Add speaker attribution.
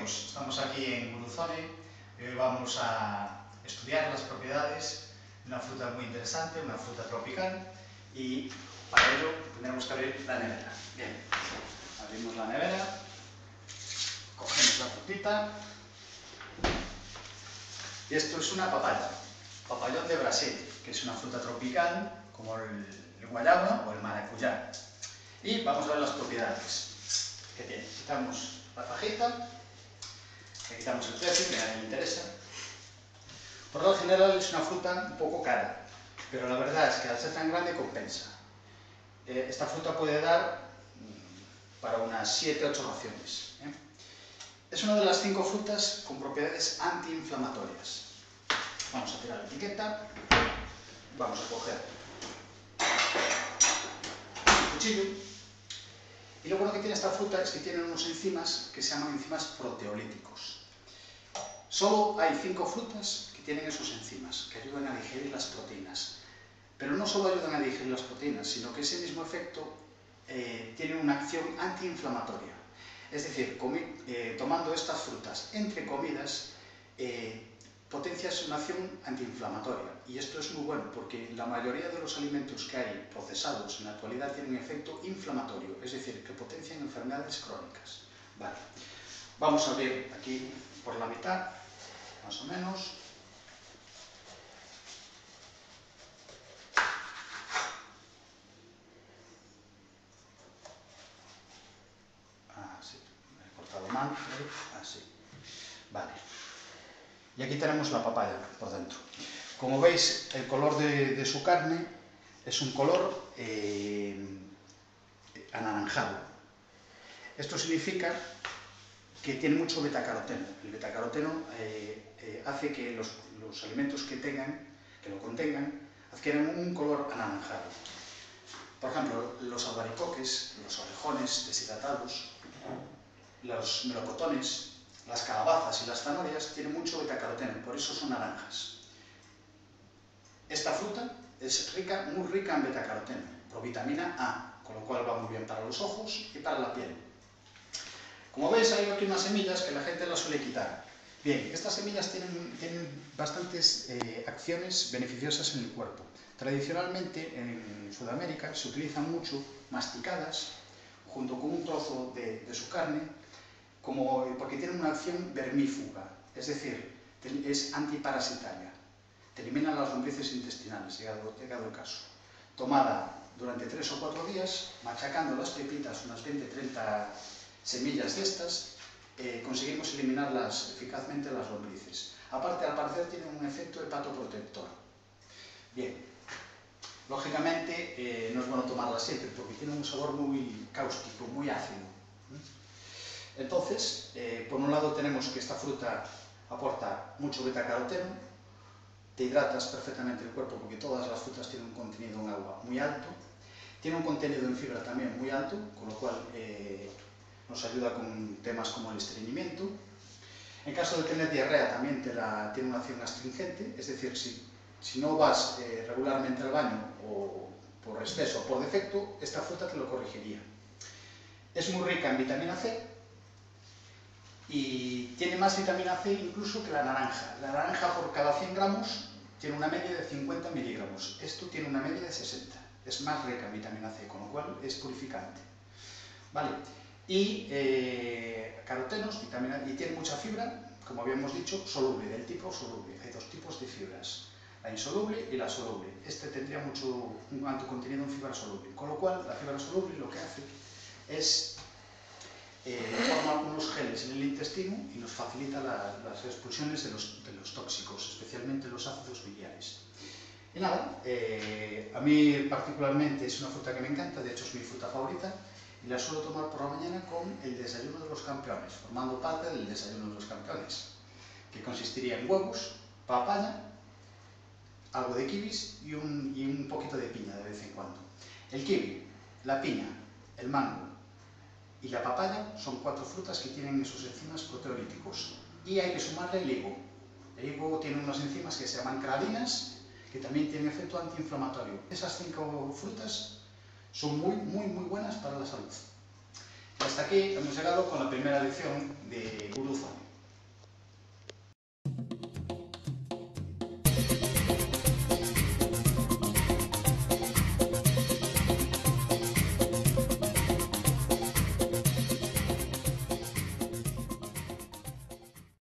Speaker 1: amigos, estamos aquí en Guruzone y hoy vamos a estudiar las propiedades de una fruta muy interesante, una fruta tropical, y para ello tendremos que abrir la nevera. Bien, abrimos la nevera, cogemos la frutita y esto es una papaya, papayón de Brasil, que es una fruta tropical como el guayaba o el maracuyá. Y vamos a ver las propiedades que tiene. Quitamos la fajita, le quitamos el precio, que a nadie le interesa. Por lo general es una fruta un poco cara, pero la verdad es que al ser tan grande compensa. Esta fruta puede dar para unas 7-8 raciones. Es una de las 5 frutas con propiedades antiinflamatorias. Vamos a tirar la etiqueta, vamos a coger el cuchillo. Y lo bueno que tiene esta fruta es que tiene unos enzimas que se llaman enzimas proteolíticos. Solo hay 5 frutas que tienen esos enzimas, que ayudan a digerir las proteínas. Pero no solo ayudan a digerir las proteínas, sino que ese mismo efecto tiene una acción antiinflamatoria. Es decir, tomando estas frutas entre comidas, potencias una acción antiinflamatoria. Y esto es muy bueno porque la mayoría de los alimentos que hay procesados en la actualidad tienen un efecto inflamatorio, es decir, que potencian enfermedades crónicas. Vale. Vamos a abrir aquí por la mitad, más o menos. Así, me he cortado mal, así. Vale. Y aquí tenemos la papaya por dentro. Como veis, el color de su carne es un color anaranjado. Esto significa que tiene mucho betacaroteno. El betacaroteno hace que los alimentos que lo contengan adquieran un color anaranjado. Por ejemplo, los albaricoques, los orejones deshidratados, los melocotones, las calabazas y las zanahorias tienen mucho betacaroteno, por eso son naranjas. Esta fruta es muy rica en betacaroteno, provitamina A, con lo cual va muy bien para los ojos y para la piel. Como veis, hay aquí unas semillas que la gente las suele quitar. Bien, estas semillas tienen bastantes acciones beneficiosas en el cuerpo. Tradicionalmente en Sudamérica se utilizan mucho masticadas junto con un trozo de su carne, porque tienen una acción vermífuga, es decir, es antiparasitaria. Te eliminan las lombrices intestinales, llegado el caso. Tomada durante 3 o 4 días, machacando las pepitas, unas 20-30 semillas de estas, conseguimos eliminarlas eficazmente las lombrices. Aparte, al parecer, tienen un efecto hepatoprotector. Bien, lógicamente no es bueno tomarla siempre porque tiene un sabor muy cáustico, muy ácido. Entonces, por un lado tenemos que esta fruta aporta mucho betacaroteno, te hidratas perfectamente el cuerpo porque todas las frutas tienen un contenido en agua muy alto, tiene un contenido en fibra también muy alto, con lo cual nos ayuda con temas como el estreñimiento. En caso de tener diarrea también tiene una acción astringente, es decir, si no vas regularmente al baño o por exceso o por defecto, esta fruta te lo corregiría. Es muy rica en vitamina C, y tiene más vitamina C incluso que la naranja. La naranja por cada 100 gramos tiene una media de 50 miligramos. Esto tiene una media de 60. Es más rica en vitamina C, con lo cual es purificante. ¿Vale? Y carotenos, vitamina, y tiene mucha fibra, como habíamos dicho, soluble, del tipo soluble. Hay 2 tipos de fibras, la insoluble y la soluble. Este tendría un alto contenido en fibra soluble, con lo cual la fibra soluble lo que hace es forma unos geles en el intestino y nos facilita las expulsiones de los tóxicos, especialmente los ácidos biliares. Y nada, a mí particularmente es una fruta que me encanta, de hecho es mi fruta favorita, y la suelo tomar por la mañana con el desayuno de los campeones, formando parte del desayuno de los campeones, que consistiría en huevos, papaya, algo de kiwis y un poquito de piña de vez en cuando. El kiwi, la piña, el mango y la papaya son 4 frutas que tienen esos enzimas proteolíticos. Y hay que sumarle el higo. El higo tiene unas enzimas que se llaman cradinas, que también tienen efecto antiinflamatorio. Esas 5 frutas son muy buenas para la salud. Ya está. hasta aquí hemos llegado con la primera lección de Guru Zone.